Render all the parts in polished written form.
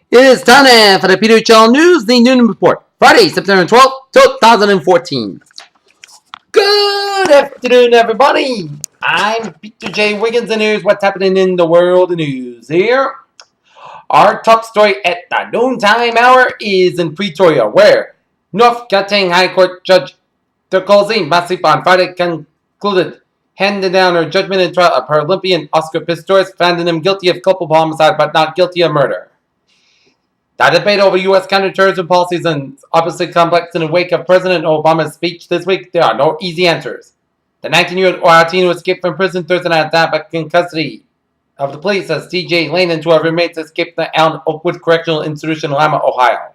It is time for the Peter Channel News, the Noon Report, Friday, September 12th, 2014. Good afternoon, everybody. I'm Peter J. Wiggins, and here's what's happening in the world of news. Here, our top story at the noontime hour is in Pretoria, where North Gauteng High Court Judge Turkolzi Masip on Friday concluded handing down her judgment in trial of Paralympian Oscar Pistorius, finding him guilty of culpable homicide but not guilty of murder. The debate over U.S. counterterrorism policies is obviously complex. In the wake of President Obama's speech this week, there are no easy answers. The 19-year-old Oratino who escaped from prison Thursday night back in custody of the police as T.J. Lane and 12 roommates escaped the Allen Oakwood Correctional Institution in Lima, Ohio.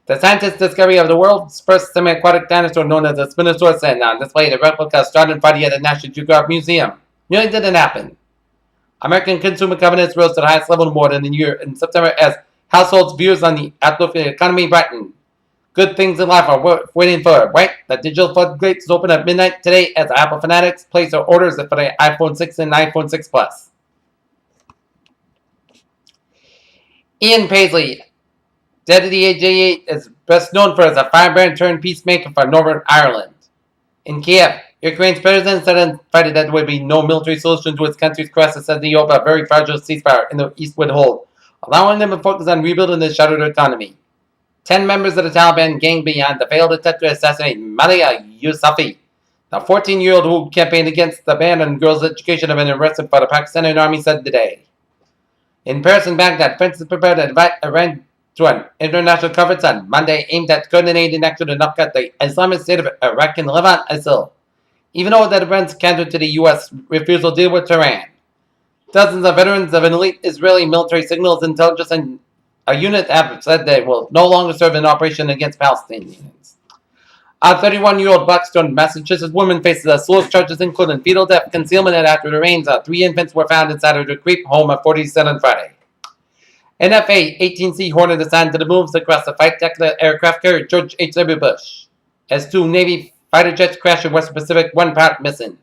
The scientists' discovery of the world's first semi-aquatic dinosaur known as the Spinosaurus and on display the replica started Friday at the National Geographic Museum. Nearly didn't happen. American consumer confidence rose to the highest level in more than a year in September as households' views on the outlook for the economy brighten. Good things in life are worth waiting for, right? The digital floodgates open at midnight today as Apple fanatics place their orders for the iPhone 6 and iPhone 6 Plus. Ian Paisley, Deputy AJ8, is best known for as a firebrand turned peacemaker for Northern Ireland. In Kiev, Ukraine's president said on Friday that there would be no military solution to its country's crisis as they hope a very fragile ceasefire in the east would hold, allowing them to focus on rebuilding the shattered economy. 10 members of the Taliban gang behind the failed attempt to assassinate Malia Yousafzai, the 14-year-old who campaigned against the ban on girls' education, have been arrested by the Pakistani army, said today. In Paris and Baghdad, France is prepared to invite Iran to an international conference on Monday aimed at coordinating action to knock out the Islamic State of Iraq and Levant ISIL, even though that Iran's counter to the U.S. refusal to deal with Tehran. Dozens of veterans of an elite Israeli military signals intelligence and a unit have said they will no longer serve in operation against Palestinians. A 31-year-old Blackstone, Massachusetts woman faces a slew of charges including fetal death, concealment, and after the rains, 3 infants were found inside her creep home at 47 on Friday. An F-18C Hornet assigned to the moves across the fight deck of the aircraft carrier George H.W. Bush, as 2 Navy fighter jets crashed in West Pacific, 1 pilot missing.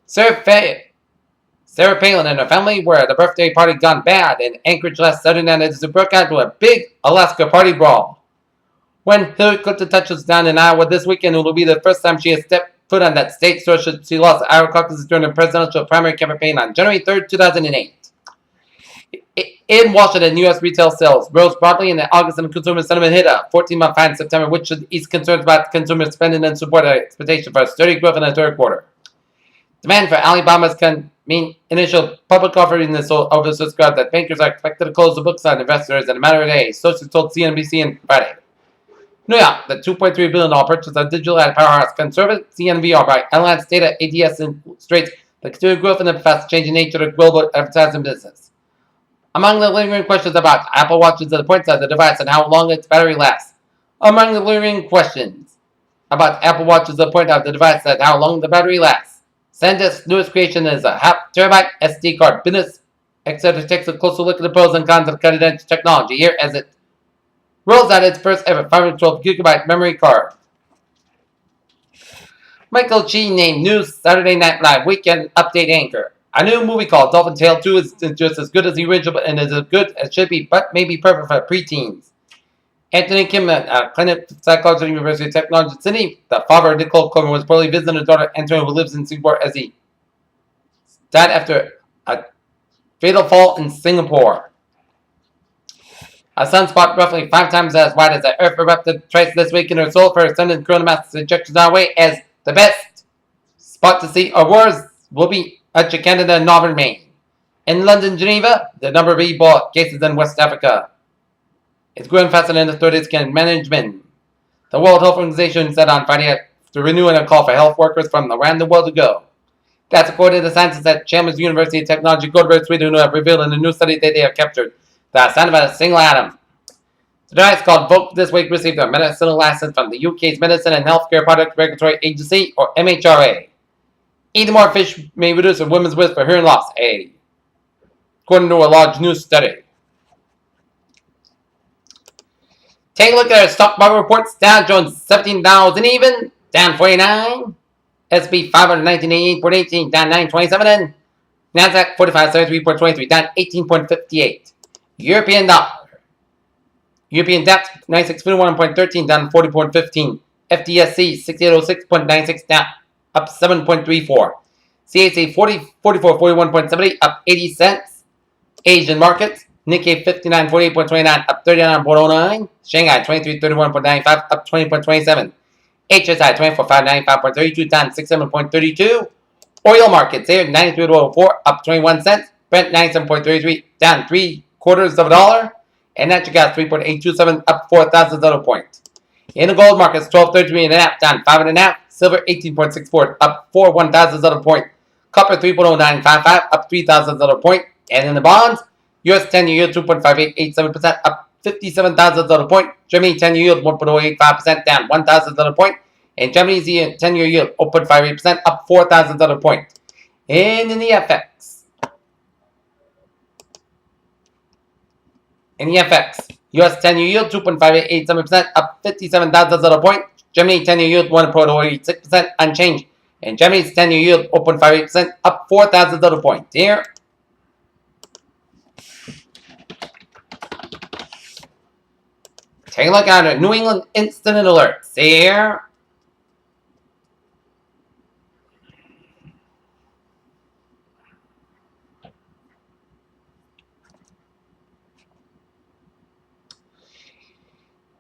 Sarah Palin and her family were at a birthday party gone bad in Anchorage last Saturday night as it broke out into a big Alaska party brawl. When Hillary Clinton touches down in Iowa this weekend, it will be the first time she has stepped foot on that state, so she lost the Iowa caucus during the presidential primary campaign on January 3rd, 2008. In Washington, U.S. retail sales rose broadly in the August and consumer sentiment hit a 14-month high in September, which should ease concerns about consumer spending and support an expectation for steady growth in the third quarter. Demand for Alibama's initial public offering is so oversubscribed that bankers are expected to close the books on investors in a matter of days, sources told CNBC on Friday. New York, the $2.3 billion purchase of digital ad powerhouse conservative CNBR by Alliance Data ATS illustrates the continued growth in the fast-changing nature of global advertising business. Among the lingering questions about Apple Watch is the point of the device and how long its battery lasts. Among the lingering questions about Apple Watch is the point of the device and how long the battery lasts. SanDisk's newest creation is a half terabyte SD card. Business Exeter takes a closer look at the pros and cons of cutting-edge technology here as it rolls out its first ever 512 gigabyte memory card. Michael Chi named new Saturday Night Live weekend update anchor. A new movie called Dolphin Tale 2 is just as good as the original and is as good as should be, but may be perfect for preteens. Anthony Kim at clinical psychologist at the University of Technology Sydney, the father of Nicole Coleman, was poorly visiting his daughter Anthony, who lives in Singapore, as he died after a fatal fall in Singapore. A sunspot roughly 5 times as wide as the Earth erupted twice this week in her soul for sending coronavirus injections our way as the best spot to see aurores will be at Canada and Northern Maine. In London, Geneva, the number of Ebola cases in West Africa is growing faster than the authorities can manage. The World Health Organization said on Friday to renew a call for health workers from around the world to go. That's according to scientists at Chalmers University of Technology, Gothenburg, Sweden, who have revealed in a new study that they have captured the sound of a single atom. The device called Vogue this week received a medicinal license from the UK's Medicine and Healthcare Product Regulatory Agency, or MHRA. Eating more fish may reduce a woman's risk for hearing loss, according to a large new study. Take a look at our stock market reports. Dow Jones 17,000 even, down 49. S&P 519.18, down 9.27, and Nasdaq 4573.23, down 18.58. European dollar European DAX 9651.13 down 40.15. FTSE 6806.96 down up 7.34. CAC 4441.78 up 80 cents. Asian markets Nikkei 5948.29 up 39.09. Shanghai 2331.95 up 20.27. HSI 24595.32 down 67.32. Oil markets here 93.04 up 21 cents. Brent 97.33 down 0.75 and natural gas 3.827 up 4,000 points. In the gold markets 12.33.5 down 5.5. Silver 18.64 up 1,000 points. Copper 3.0955 up 3,000 points. And in the bonds, US 10-year yield 2.5887% up 57,000 points. Germany 10-year yield 1.085% down 1,000 points. And Germany's 10-year yield 0.58% up 4,000 points. And in the FX. US 10-year yield 2.5887% up 57,000 points. Germany 10-year yield 1.086% unchanged. And Germany's 10-year yield 0.58% up 4,000 points. Here. Take a look at our New England Instant Alerts here.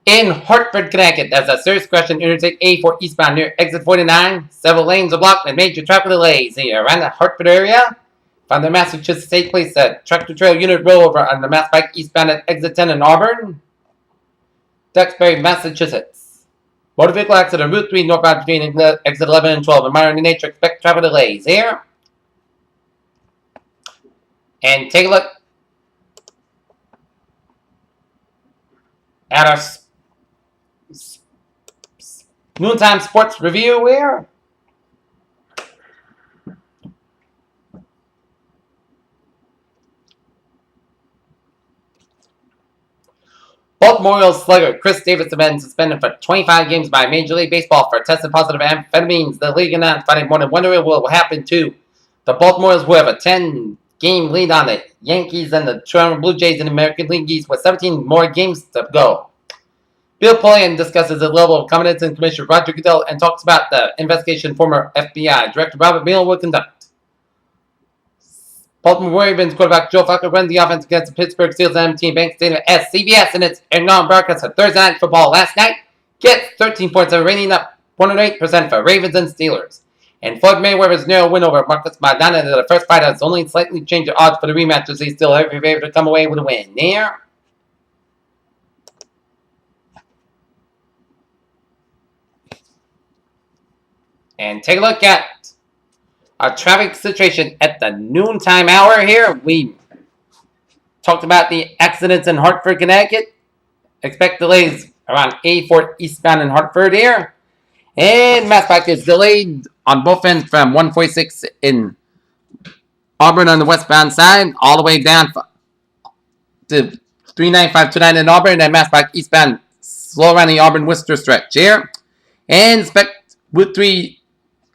In Hartford, Connecticut, there's a serious question Interstate A4 eastbound near exit 49. Several lanes are blocked and major traffic delays here around the Hartford area. From the Massachusetts State Police, a tractor trailer unit rollover on the Mass Pike eastbound at exit 10 in Auburn. Duxbury, Massachusetts. Motor vehicle accident Route 3 northbound between exit 11 and 12. In minor nature, expect traffic delays here. And take a look at our noontime sports review here. Baltimore Orioles slugger Chris Davis has been suspended for 25 games by Major League Baseball for testing positive amphetamines. The league announced Friday morning wondering what will happen to the Baltimore Orioles, who have a 10-game lead on the Yankees and the Toronto Blue Jays in the American League East with 17 more games to go. Bill Polian discusses the level of confidence in Commissioner Roger Goodell and talks about the investigation former FBI Director Robert Mueller will conduct. Baltimore Ravens quarterback Joe Flacco runs the offense against the Pittsburgh Steelers and M&T Bank Stadium as CBS in its inaugural broadcast of Thursday Night Football last night gets 13 points and rating up 108% for Ravens and Steelers. And Floyd Mayweather's narrow win over Marcus Maidana in the first fight has only slightly changed the odds for the rematch as he's still every favorite to come away with a win. There. And take a look at our traffic situation at the noontime hour here. We talked about the accidents in Hartford, Connecticut. Expect delays around A4 eastbound in Hartford here. And Mass Pike is delayed on both ends from 146 in Auburn on the westbound side all the way down to 39529 in Auburn and Mass Pike eastbound slow around the Auburn-Worcester stretch here. And expect Route 3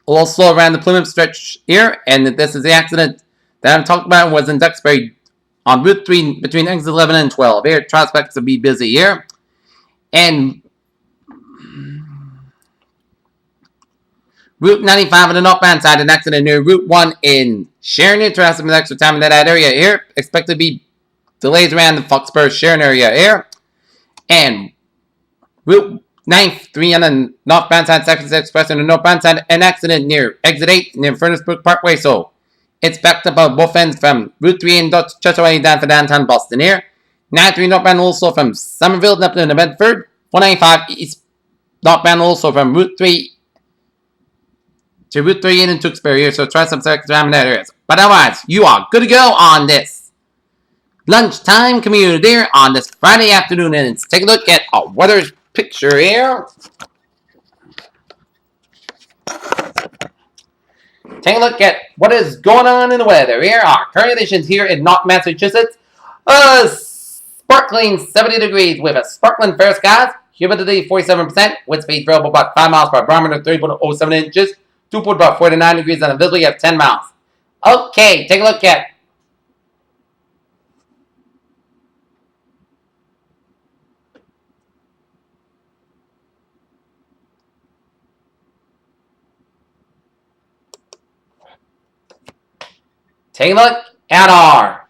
a little slow around the Plymouth stretch here, and this is the accident that I'm talking about was in Duxbury on Route 3 between exit 11 and 12. Here, prospects to be busy here. And Route 95 on the northbound side, an accident near Route 1 in Sharon. Interested in extra time in that area here. Expect to be delays around the Foxborough-Sharon area here. And Route 93 on the northbound side, Second Express on the northbound side, an accident near exit 8 near Furnace Brook Parkway. So it's backed up on both ends from Route 3 and Churchway down for downtown Boston here. 93 northbound also from Somerville up to Bedford. 195 east northbound also from Route 3 to Route 3 in Tewksbury here. So try some seconds around in that area. But otherwise, you are good to go on this lunchtime community here on this Friday afternoon. And let's take a look at our weather picture here. Take a look at what is going on in the weather here. Our current conditions here in North Massachusetts. Sparkling 70 degrees with a sparkling fair skies. Humidity 47%. Wind speed variable about 5 miles per barometer, 3.07 inches. Dew point about 49 degrees and a visibility of 10 miles. Okay, take a look at Take a look at our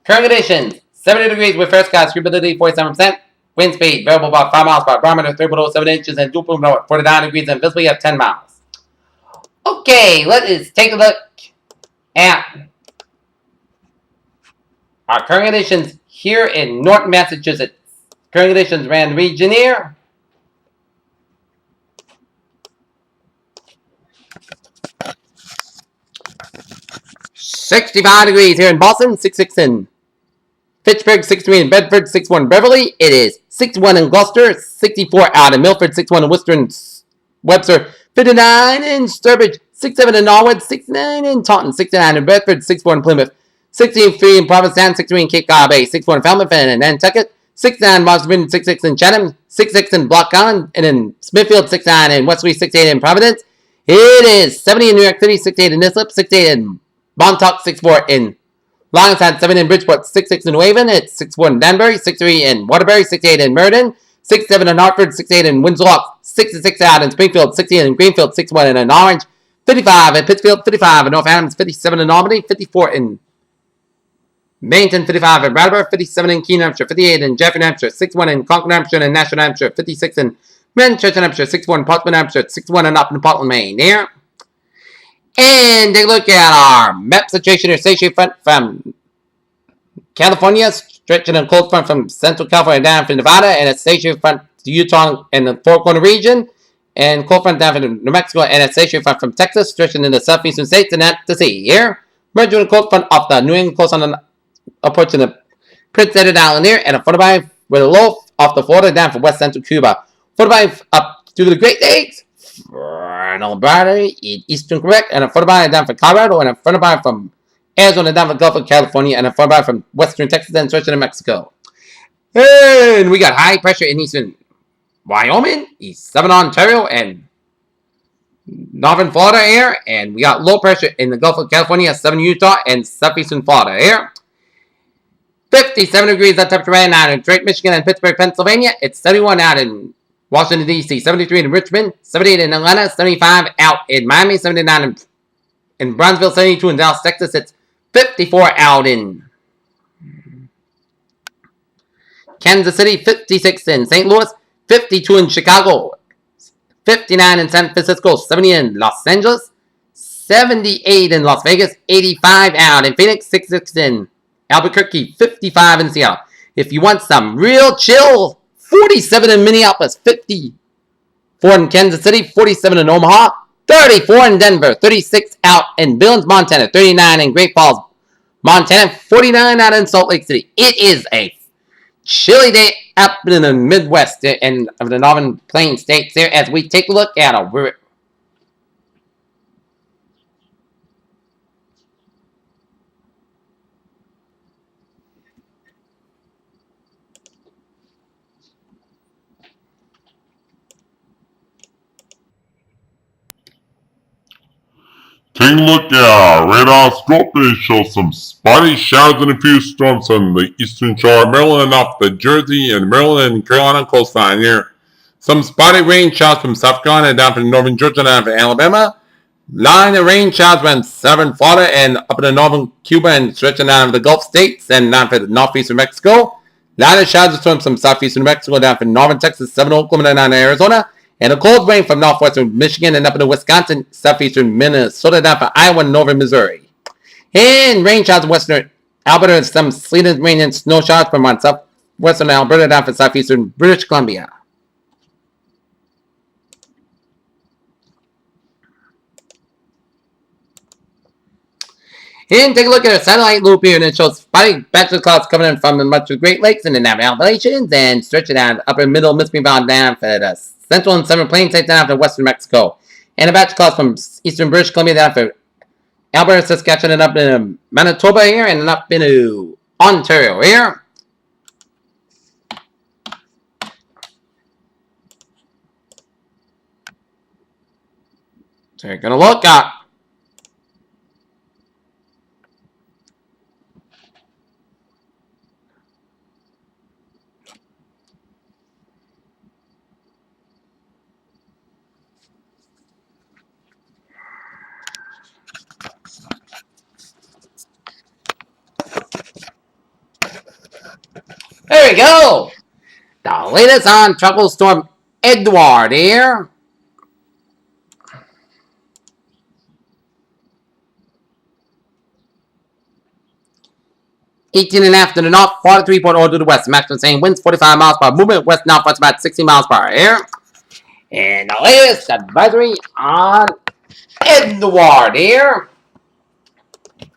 current conditions. 70 degrees with first class, humidity 47%. Wind speed variable about 5 miles per hour, barometer 3.07 inches, and dew point 49 degrees, and visibility at 10 miles. Okay, let us take a look at our current conditions here in Norton, Massachusetts. Current conditions ran region here. 65 degrees here in Boston, 66 in Fitchburg, 63 in Bedford, 61 in Beverly. It is 61 in Gloucester, 64 out in Milford, 61 in Worcester and Webster, 59 in Sturbridge, 67 in Norwood, 69 in Taunton, 69 in Bedford, 64 in Plymouth, 63 in Provincetown, 63 in Cape Cod Bay, 64 in Falmouth and Nantucket, 69 in Marsden, 66 in Chatham, 66 in Block Island, and in Smithfield, 69 in Westbury, 68 in Providence. It is 70 in New York City, 68 in Islip, 68 in Montauk, 64 in Longstown, 7 in Bridgeport, 66 in Waven, it's 61 in Danbury, 63 in Waterbury, 68 in Meriden, 67 in Hartford, 68 in Windsor, 66 out in Springfield, 68 in Greenfield, 61 in Orange, 55 in Pittsfield, 55 in North Adams, 57 in Albany, 54 in Bennington, 55 in Brattleboro, 57 in Keene, Hampshire, 58 in Jeffrey, Hampshire, 61 in Concord, Hampshire, and Nashville, Hampshire, 56 in Manchester, Hampshire, 61 in Portsmouth, Hampshire, 61 in Upton, Portland, Maine. Here. And take a look at our map situation here. Station front from California, stretching a cold front from Central California down to Nevada, and a station front to Utah and the Four Corner region, and cold front down to New Mexico, and a station front from Texas, stretching in the southeastern states and out to sea. Here, merging the cold front off the New England coast on the approaching the Prince Edward Island here, and a 45 with a low off the Florida down from west central Cuba. 45 up to the Great Lakes, Alberta, eastern Quebec, and a 45 down from Colorado, and a 45 from Arizona down from the Gulf of California, and a 45 from western Texas and stretching to Mexico. And we got high pressure in eastern Wyoming, east 7 Ontario, and northern Florida here, and we got low pressure in the Gulf of California, 7 Utah, and southeastern Florida here. 57 degrees at temperature right now in Detroit, Michigan, and Pittsburgh, Pennsylvania. It's 71 out in Washington, D.C., 73 in Richmond, 78 in Atlanta, 75 out in Miami, 79 in Brownsville, 72 in Dallas, Texas. It's 54 out in Kansas City, 56 in St. Louis, 52 in Chicago, 59 in San Francisco, 70 in Los Angeles, 78 in Las Vegas, 85 out in Phoenix, 66 in Albuquerque, 55 in Seattle. If you want some real chill, 47 in Minneapolis, 54 in Kansas City, 47 in Omaha, 34 in Denver, 36 out in Billings, Montana, 39 in Great Falls, Montana, 49 out in Salt Lake City. It is a chilly day up in the Midwest and of the Northern Plains states there as we take a look at a Take a look at our radar scope. It shows some spotty showers and a few storms on the eastern shore of Maryland and off the Jersey and Maryland and Carolina coastline here. Some spotty rain showers from South Carolina down from northern Georgia down from Alabama. Line of rain showers from southern Florida and up in the northern Cuba and stretching down to the Gulf states and down to the northeastern Mexico. Line of showers from southeastern Mexico down from northern Texas, southern Oklahoma, and down to Arizona. And a cold rain from northwestern Michigan and up into Wisconsin, southeastern Minnesota, down to Iowa and northern Missouri. And rain showers in western Alberta and some sleet and rain and snow showers from southwestern Alberta down to southeastern British Columbia. And take a look at a satellite loop here, and it shows spotty patches of clouds coming in from much of the Great Lakes and the Navajo Appalachians, and stretching down upper middle Mississippi Valley down for the central and southern plains states down to western Mexico. And a batch of clouds from eastern British Columbia down for Alberta, Saskatchewan, and up in Manitoba here, and up into Ontario here. So you're going to look at There we go. The latest on Tropical Storm Edward here. $18 and a half to the north, 43.0 to the west. Maximum saying winds 45 miles per hour. Movement west northwest about 60 miles per hour here. And the latest advisory on Edward here.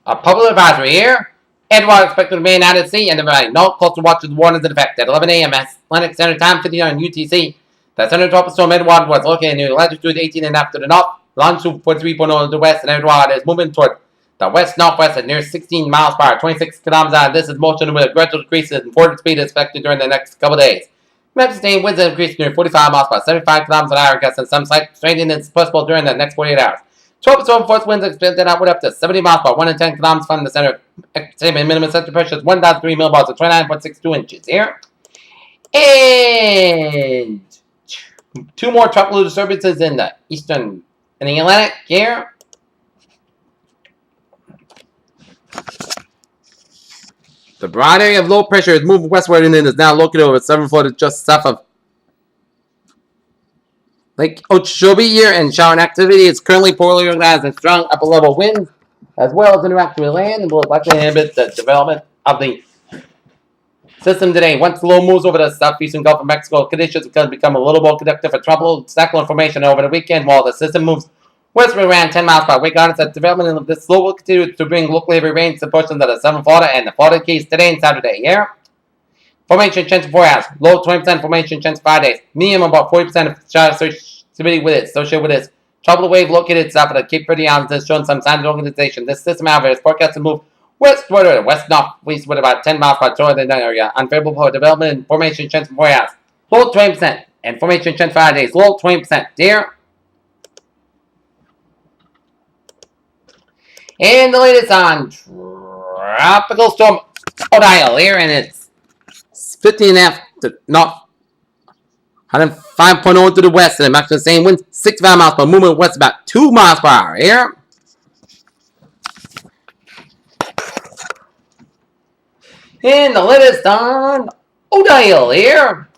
A public advisory here. Edward expected to remain out at sea and no coastal watches warnings in effect at 11 a.m. Atlantic Standard Time, 59 UTC. The center of tropical storm Edward was located near latitude 18 and a half to the north, longitude 43.0 to the west, and Edward is moving toward the west-northwest at near 16 miles per hour, 26 kilometers an hour. This is motion with a gradual decrease in forward speed expected during the next couple days. Sustained winds increase near 45 miles per hour, 75 kilometers an hour, gusting some slight strengthening is possible during the next 48 hours. Tropical storm force winds expected outward up to 70 miles per hour, 1 in 10 kilometers from the center. Estimated minimum central pressure is 1,003 millibars, or 29.62 inches here. And two more tropical disturbances in the eastern and the Atlantic here. The broad area of low pressure is moving westward and is now located over 7 foot just south of Lake Okeechobee here, and shower activity is currently poorly organized and strong upper level winds, as well as interaction with land, and will likely inhibit the development of the system today. Once the low moves over the southeastern Gulf of Mexico, conditions can become a little more conducive for tropical cyclone formation over the weekend, while the system moves westward around 10 miles per hour. Regardless of development of this low will continue to bring local heavy rains to portions of the southern Florida and the Florida Keys today and Saturday. Here. Formation chance for 4 hours. Low 20% formation chance 5 days. Medium about 40% of shower associated with it. Associated with this tropical wave located south of the Cape Verde Islands has shown some signs of organization. This system, however, is forecast to move westward or west-northeast with about 10 miles per hour toward the area. Unfavorable for development and formation chance for 4 hours. Low 20%. And formation chance 5 days. Low 20%. Here. And the latest on Tropical Storm Odile here, and it's 15.5 to north, 105.0 to the west, and the maximum same winds 65 miles per hour, movement west about 2 miles per hour here. And the latest on Odile here,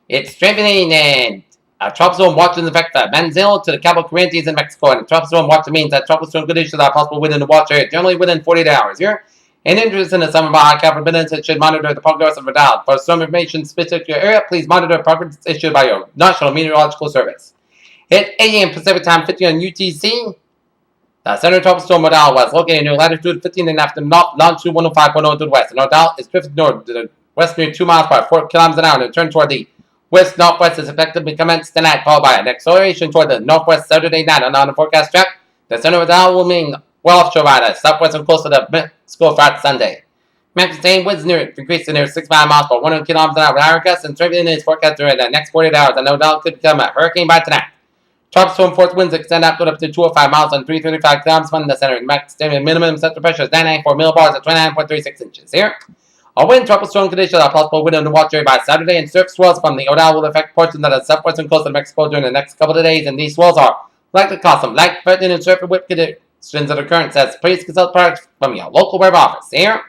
it's strengthening and a tropical storm watch in effect from Manzanillo to the Cabo Corrientes in Mexico, and a tropical storm watch means that tropical storm conditions are possible within the watch area, generally within 48 hours here. And interest in the summer Baja California should monitor the progress of Vidal. For storm information specific to your area, please monitor progress issued by your National Meteorological Service. At 8 a.m. Pacific Time, 50 on UTC, the center of tropical storm Odile was located near latitude 15 and after north, longitude 105.0 to the west. And Odile is drifting north to the west near 2 miles per hour, 4 kilometers an hour, and turn toward the west-northwest is expected to commence tonight, followed by an acceleration toward the northwest Saturday night. On the forecast track, the center of Odile will mean well offshore by the southwestern coast of the Mexico Friday Sunday. Maximum winds increase to near 65 miles per 100 kilometers an hour with higher gusts, and strengthening is forecast during the next 48 hours. And Odile could become a hurricane by tonight. Tropical storm force winds extend up to 205 miles on 335 kilometers from the center. Maximum minimum central pressure is 994 millibars at 29.36 inches here. A wind tropical storm conditions are possible within the watch area by Saturday, and surf swells from the Odile will affect portions of the southwestern coast of Mexico during the next couple of days, and these swells are likely to cause some light, threatening, and surf and whip conditions that are current. Says please consult products from your local weather office here.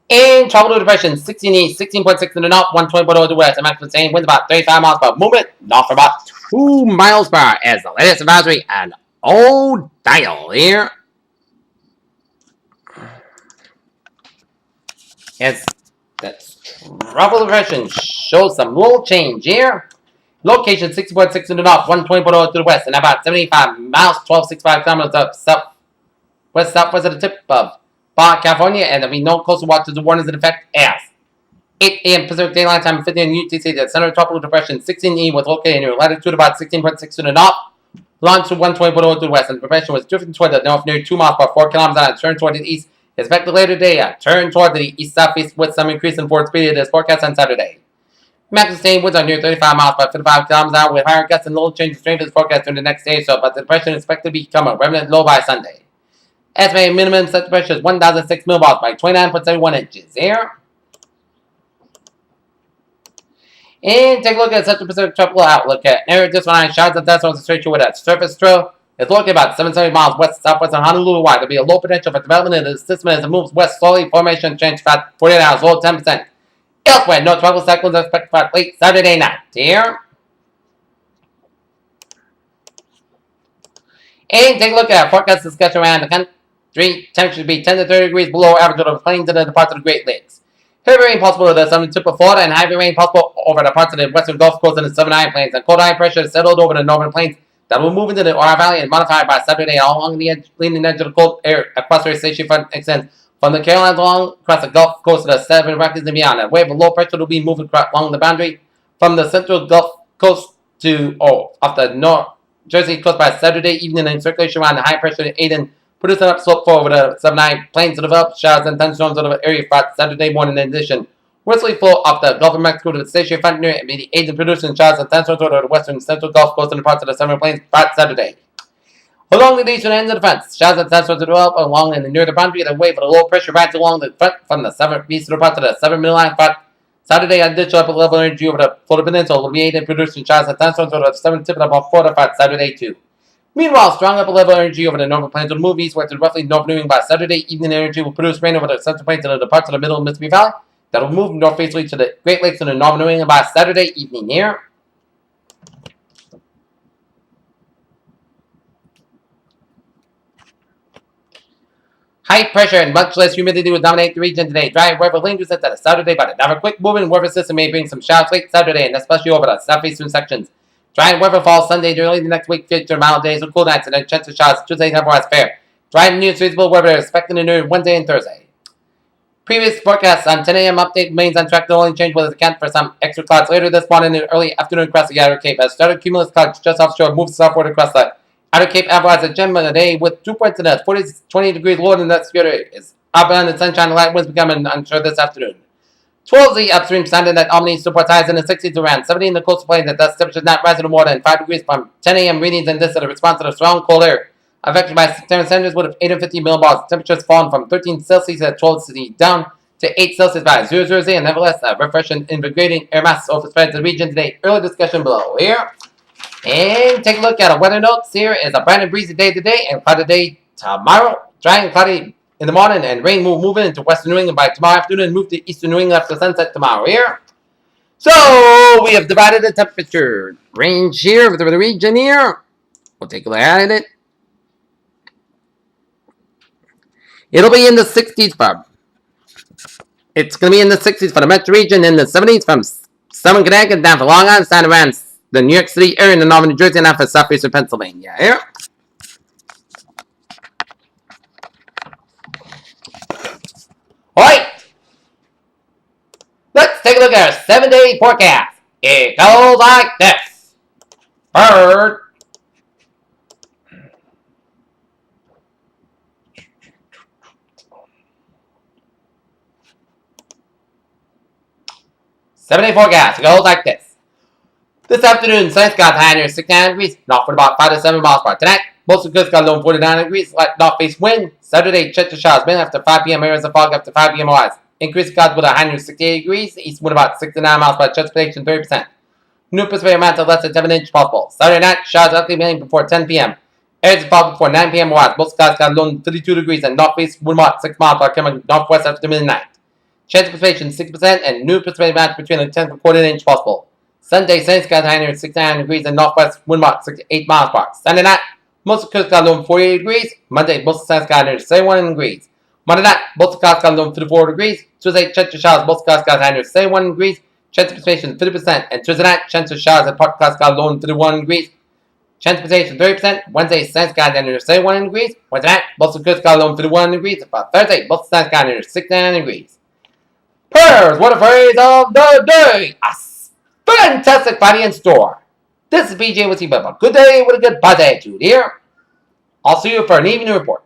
In tropical depression, 16.6 in the north, 120.0 to the west. The maximum same winds about 35 miles per hour. Movement north for about 2 miles per hour as the latest advisory and Odile here. As the tropical depression shows some little change here. Location 60.6 in the north, 120.0 to the west, and about 75 miles, 1265 kilometers up southwest of the tip of Baja California, and there'll be no coastal watches or warnings in effect as 8 a.m. Pacific Daylight Time, 50 in UTC. The center of tropical depression 16E was located near latitude about 16.6 to the north, longitude 120.0 to the west, and the depression was drifting toward the north near 2 miles per 4 kilometers an hour, turn toward the east. Expected later today, a turn toward the east-southeast with some increase in forward speed. It is forecast on Saturday. Maximum sustained winds are near 35 miles per 55 kilometers an hour with higher gusts and little change in strength is forecast during the next day or so, but the depression is expected to become a remnant low by Sunday. Estimated minimum set pressure is 1,006 millibars by 29.71 inches here. And take a look at Central Pacific Tropical Outlook at near this one shots of decimal straight with a surface throw. It's looking about 770 miles west southwest of Honolulu wide. There'll be a low potential for development of the system as it moves west slowly. Formation change about 48 hours, low 10%. Elsewhere, no tropical cyclones are expected for late Saturday night. Here. And take a look at our forecast discussion around the country. Temperature to be 10 to 30 degrees below average over the plains and the parts of the Great Lakes. Heavy rain possible over the southern tip of Florida and heavy rain possible over the parts of the western Gulf Coast and the southern high plains. And cold high pressure is settled over the northern plains that will move into the Ora Valley and modify by Saturday along the leading edge of the cold air across the station front extends from the Carolinas along across the Gulf Coast to the Southern Rockies and beyond. A wave of low pressure will be moving along the boundary from the central Gulf Coast to off the North Jersey coast by Saturday evening, and circulation around the high pressure Aden producing an upslope over the southern high plains to develop showers and thunderstorms over the area for Saturday morning. In addition, westerly flow off the Gulf of Mexico to the station front near the Aden producing showers and thunderstorms over the western central Gulf Coast and parts of the southern plains by Saturday. Along the eastern end of the front, showers and thunderstorms to develop along and near the boundary of the wave of the low pressure rides along the front from the southeastern parts of the southern middle line front. Saturday, additional upper level energy over the Florida Peninsula will be aided in producing showers and thunderstorms over the southern tip of about Florida front Saturday too. Meanwhile, strong upper level energy over the northern plains will move eastward to roughly north New England by Saturday. Evening energy will produce rain over the central plains and the parts of the middle Mississippi Valley that will move northeasterly to the Great Lakes and the northern New England by Saturday evening here. High pressure and much less humidity will dominate the region today. Dry weather lingers into the Saturday, but another quick moving weather system may bring some showers late Saturday, and especially over the southeastern sections. Dry weather falls Sunday early the next week, future mild days with cool nights, and then chance of showers Tuesday and otherwise fair. Dry and news feasible weather is expected in near Wednesday and Thursday. Previous forecasts on 10 a.m. update remains on track. The only change was account for some extra clouds later this morning and early afternoon across the Outer Cape. As started cumulus clouds just offshore moves southward across the Outer Cape Avalanche at gem of the day with 2 points in the 20 degrees lower than that security is up and the sunshine and light winds becoming unsure this afternoon. 12 the upstream standing at Albany supports highs in the 60s around 70 in the coastal plains and thus temperatures not rising to more than 5 degrees from 10 a.m. readings, and this is a response to the strong cold air affected by September centers with 850 millibars. Temperatures fallen from 13 Celsius at 12 Celsius down to 8 Celsius by 00 and nevertheless a refreshing invigorating air mass over spreads the region today. Early discussion below here. And take a look at our weather notes. Here is a bright and breezy day today and cloudy day tomorrow. Dry and cloudy in the morning, and rain will move into western New England by tomorrow afternoon and move to eastern New England after sunset tomorrow here. So we have divided the temperature range here for the region here. We'll take a look at it. It'll be in the 60s for It's going to be in the 60s for the metro region, in the 70s from southern Connecticut down to Long Island, down around the New York City area, in the northern New Jersey, and out for southeastern Pennsylvania. Here. Alright. Let's take a look at our 7-day forecast. It goes like this. Bird. Seven-day forecast. It goes like this. This afternoon, sun's got high near 69 degrees, north for about 5 to 7 miles per hour. Tonight, most of the coast got low 49 degrees, light northeast wind. Saturday, chance of showers, mainly after 5 p.m. areas of fog after 5 p.m. hours. Increased clouds with a high near 68 degrees, east wind about 69 miles per hour, chance prediction 30%. New Pacific amounts of less than 7 inches possible. Saturday night, showers likely mainly before 10 p.m. Areas of fog before 9 p.m. hours. Most clouds got low 32 degrees and northeast wind about 6 miles per hour, coming northwest after midnight. Chance precipitation 6% and new precipitation amounts between a 10th and quarter inch possible. Sunday, sunny skies high near 69 degrees and northwest wind about 68 miles per hour. Sunday night, most of the coast got low 48 degrees. Monday, most of the sunny skies near 71 degrees. Monday night, most of the coast got low 54 degrees. Tuesday, chance of showers, most of the coast got high near 71 degrees. Chance of precipitation 50%. And Tuesday night, chance of showers and part of the coast got low 31 degrees. Chance of precipitation 30%. Wednesday, sunny skies high near 71 degrees. Wednesday night, most of the coast got low 51 degrees. But Thursday, most of the sunny skies near 69 degrees. Purrs, what a phrase of the day! Fantastic Friday in store. This is BJ with you, but a good day with a good buzz attitude here. I'll see you for an evening report.